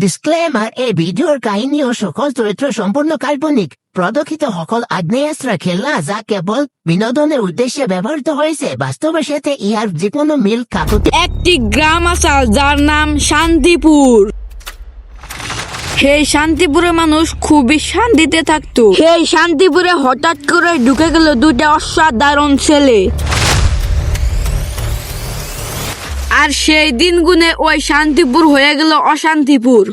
Disclaimer, এই ভিডিওর কাহিনী ও সকল চরিত্র সম্পূর্ণ কাল্পনিক। প্রদক্ষিত সকল আগ্নেয়াস্ত্র খেলনা যা কেবল বিনোদনের উদ্দেশ্যে ব্যবহৃত হয়েছে, বাস্তবের সাথে ইহার যে কোনো মিল কাকুতি। একটি গ্রাম আছে যার নাম শান্তিপুর। সেই শান্তিপুরে মানুষ খুবই শান্তিতে থাকতো। সেই শান্তিপুরে হঠাৎ করে ঢুকে গেল দুইটা অসাধারণ ছেলে। আর সেই দিন গুনে ওই শান্তিপুর হয়ে গেল অশান্তিপুর।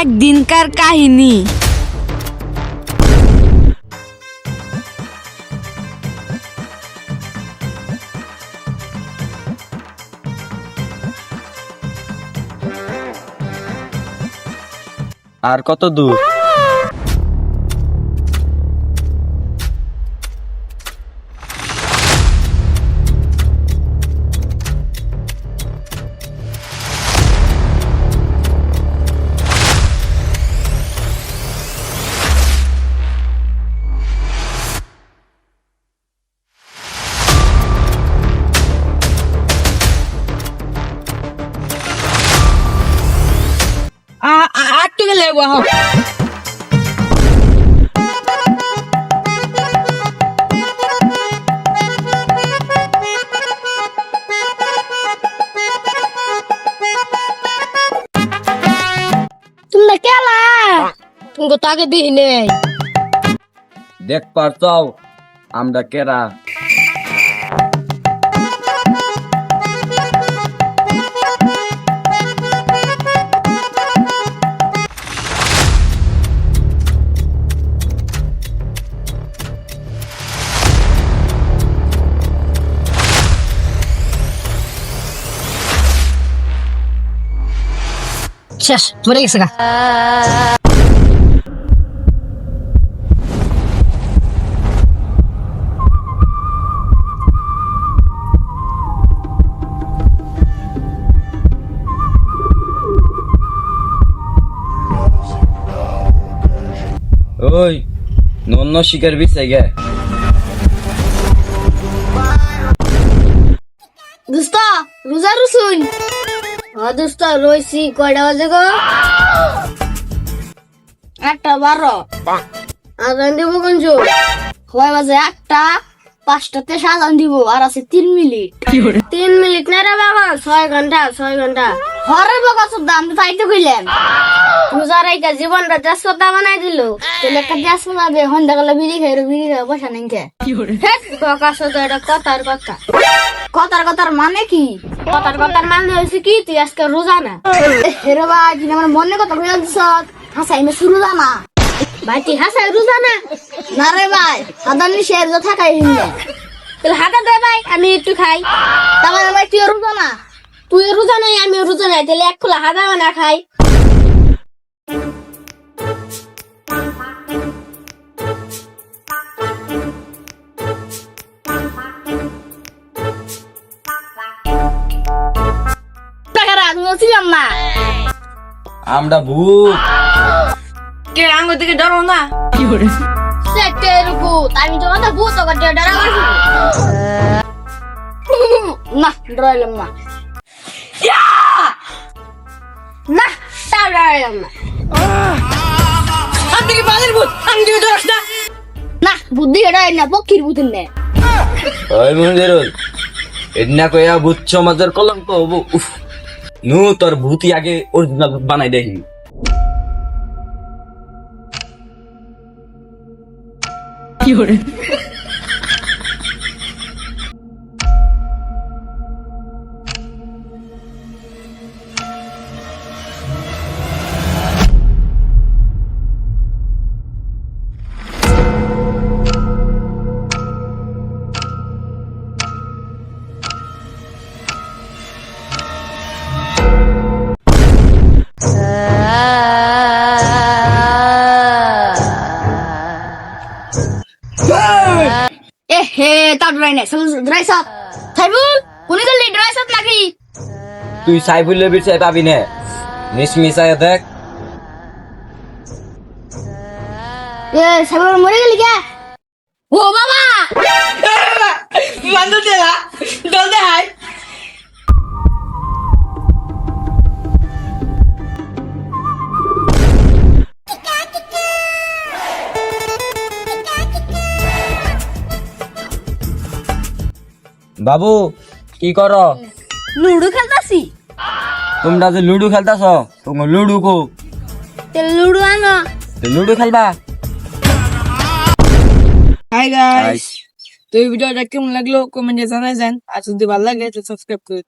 একদিনকার কাহিনী। আর কত দূর? আটটু গেলে তোমরা কেলা তুমি তাকে দিই নেই। দেখ পারতাও আমরা কেরা। শেষ মরে গেছে গা। ওই নন্য শিকার বিছাই গে। দোস্ত রোজা রসুন। দোস্ত রইছি কয়টা বাজে গো? 1:12। আজান দিব কোন কয় বাজে? 1টা 5টাতে সাজান দিব। আর আছে 3 মিনিট। 3 মিনিট না রে বাবা, 6 ঘন্টা 6 ঘন্টা। হরে বাবা সুদ্ধা আমি পাইতে কইলাম। রোজা রাইকা জীবনটা দেশটা বানাই দিল। তাহলে একটা দেশ বানাবে, হন্দা গেলে বিড়ি খাই বসা নাই কে? এটা কথার মানে কি? কথার মানে হয়েছে কি তুই আজকে রোজা না? হেরে ভাই তুই আমার মনে কথা বলে দিস। হাসাই মে শুরু জানা ভাই, তুই হাসাই রোজা না? না রে ভাই, হাদার নিষে রোজা থাকাই হিন্দে। তাহলে হাদা দে ভাই, আমি একটু খাই। তাহলে ভাই তুই রোজা না? তুই রোজা নাই, আমি রোজা নাই, তাহলে এক খোলা হাদা বানা খাই। আমরা ভূত। কে আঙ্গ থেকে ডরো না? আমি তো মাথা ভূত না, ডরাইলাম না। না তা ডরাইলাম না। আমি কি বালের ভূত? আমি কি ডরস না? না বুদ্ধি এটাই না, পক্ষীর ভূত নে। ওই মন্দিরুল এডনা কইয়া ভূত সমাজের কলঙ্ক হবো। উফ নু তোর ভূতি আগে অরিজিনাল বানাই দেখি। হে তা ডরাই না। ডরাই সাপ সাইবুল কোনি গলি ডরাই সাপ নাকি? তুই সাইফুলের বিষয় পাবি না, মিশমিশায় দেখ। সাইবুল মরে গেলি কে? ও বাবা বান্দর দেলা দল দে হাই। বাবু কি করো? লুডো খেলতাছি। তোমরা যে লুডো খেলতাছ, তোমার লুডো কো? লুডো আনো। লুডো খেলবা? হাই গাইস, তো এই ভিডিওটা কেমন লাগলো কমেন্টে জানাই যান, আর যদি ভালো লাগে তো সাবস্ক্রাইব করুন।